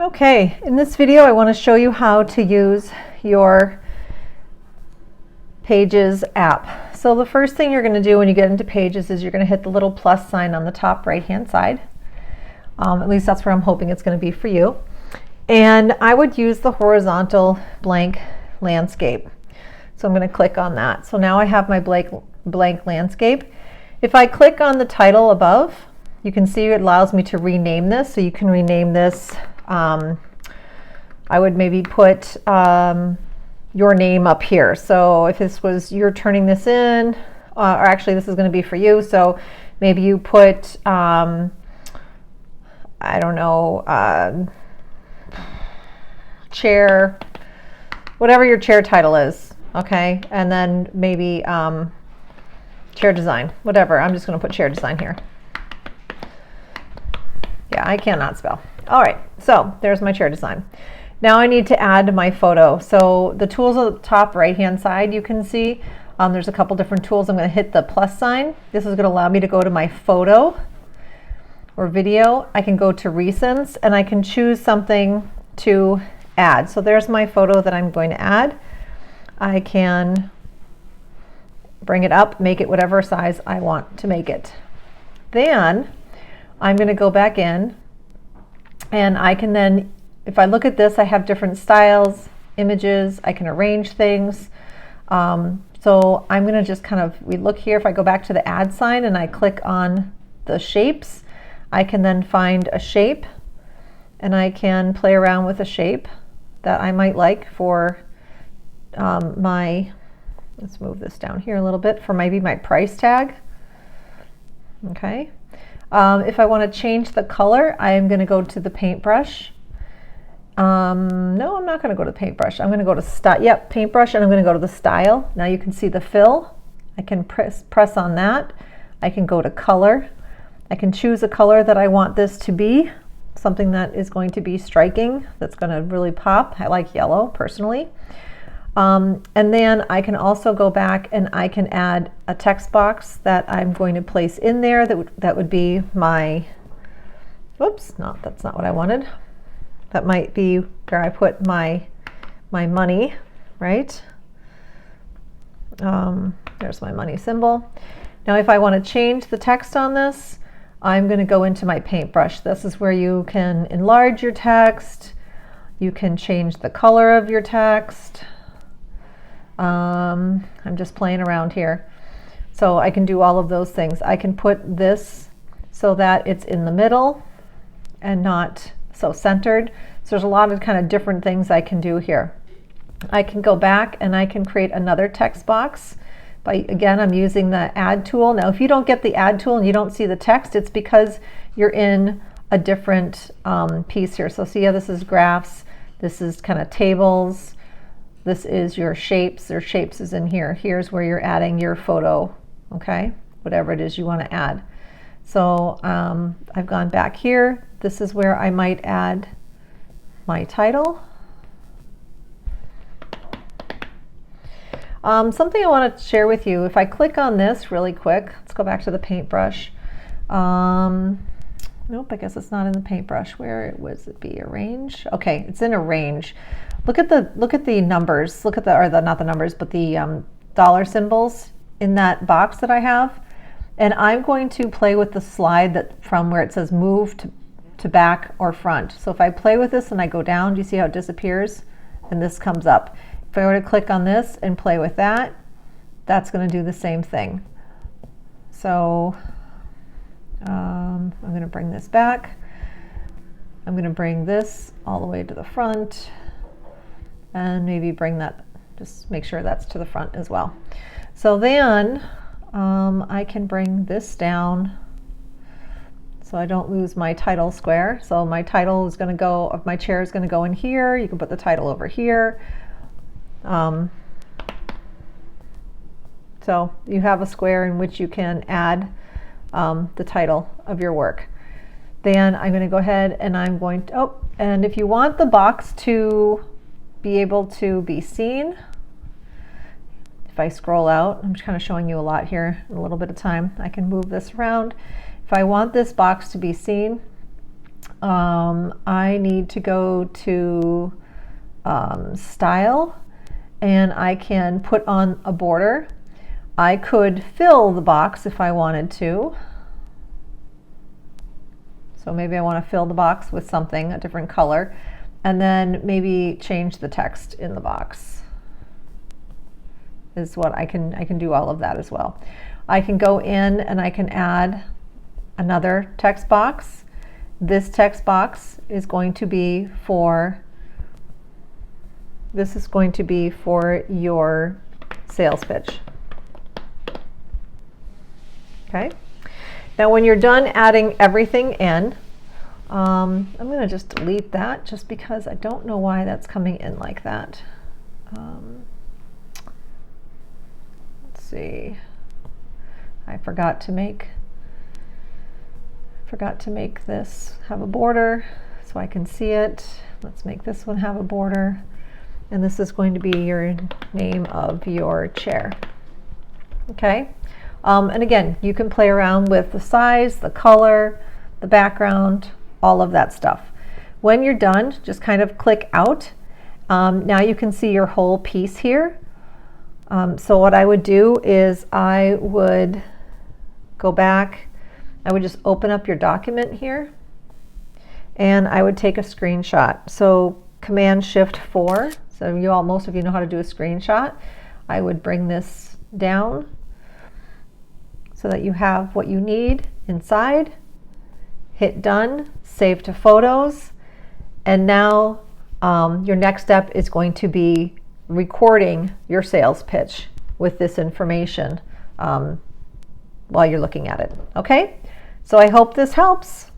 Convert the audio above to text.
Okay, in this video I want to show you how to use your Pages app. So the first thing you're going to do when you get into Pages is you're going to hit the little plus sign on the top right hand side. At least that's where I'm hoping it's going to be for you. And I would use the horizontal blank landscape. So I'm going to click on that. So now I have my blank landscape. If I click on the title above, you can see it allows me to rename this. So you can rename this. I would maybe put your name up here. So if this was, you're turning this in, or actually this is going to be for you. So maybe you put, I don't know, chair, whatever your chair title is. Okay. And then maybe chair design, whatever. I'm just going to put chair design here. Yeah, I cannot spell. All right, so there's my chair design. Now I need to add my photo. So the tools at the top right hand side, you can see there's a couple different tools. I'm going to hit the plus sign. This is going to allow me to go to my photo or video. I can go to recents and I can choose something to add. So there's my photo that I'm going to add. I can bring it up, make it whatever size I want to make it. Then I'm going to go back in and I can then, if I look at this, I have different styles, images, I can arrange things. So I'm going to just kind of, we look here, if I go back to the add sign and I click on the shapes, I can then find a shape and I can play around with a shape that I might like for let's move this down here a little bit, for maybe my price tag. Okay. If I want to change the color, I am going to go to the paintbrush. No, I'm not going to go to the paintbrush. I'm going to go to style. Yep, paintbrush, and I'm going to go to the style. Now you can see the fill. I can press on that. I can go to color. I can choose a color that I want this to be, something that is going to be striking, that's going to really pop. I like yellow personally. And then I can also go back and I can add a text box that I'm going to place in there. That would be my, whoops, no, that's not what I wanted. That might be where I put my money, right? There's my money symbol. Now if I want to change the text on this, I'm going to go into my paintbrush. This is where you can enlarge your text. You can change the color of your text. I'm just playing around here. So I can do all of those things. I can put this so that it's in the middle and not so centered. So there's a lot of kind of different things I can do here. I can go back and I can create another text box. Again, I'm using the add tool. Now if you don't get the add tool and you don't see the text, it's because you're in a different piece here. So see how this is graphs, this is kind of tables. This is your shapes. Your shapes is in here. Here's where you're adding your photo, okay? Whatever it is you want to add. So I've gone back here. This is where I might add my title. Something I want to share with you, if I click on this really quick, let's go back to the paintbrush. Nope, I guess it's not in the paintbrush. Where would it be? Arrange? Okay, it's in arrange. Look at the numbers. Look at not the numbers, but the dollar symbols in that box that I have. And I'm going to play with the slide from where it says move to back or front. So if I play with this and I go down, do you see how it disappears? And this comes up. If I were to click on this and play with that, that's going to do the same thing. So I'm going to bring this back. I'm going to bring this all the way to the front. And maybe bring that, just make sure that's to the front as well. So then I can bring this down so I don't lose my title square. So my title is going to go, my chair is going to go in here. You can put the title over here. So you have a square in which you can add the title of your work. Then I'm going to go ahead and I'm going to, and if you want the box to be able to be seen, if I scroll out, I'm just kind of showing you a lot here in a little bit of time. I can move this around. If I want this box to be seen, I need to go to style, and I can put on a border. I could fill the box if I wanted to. So maybe I want to fill the box with something, a different color, and then maybe change the text in the box. Is what I can do all of that as well. I can go in and I can add another text box. This text box is going to be for your sales pitch. Okay. Now when you're done adding everything in, I'm going to just delete that just because I don't know why that's coming in like that. Let's see. I forgot to make this have a border so I can see it. Let's make this one have a border. And this is going to be your name of your chair. Okay. And again, you can play around with the size, the color, the background, all of that stuff. When you're done, just kind of click out. Now you can see your whole piece here. So what I would do is I would go back. I would just open up your document here, and I would take a screenshot. So Command-Shift-4. So most of you know how to do a screenshot. I would bring this down so that you have what you need inside. Hit done, save to photos, and now your next step is going to be recording your sales pitch with this information while you're looking at it. Okay, so I hope this helps.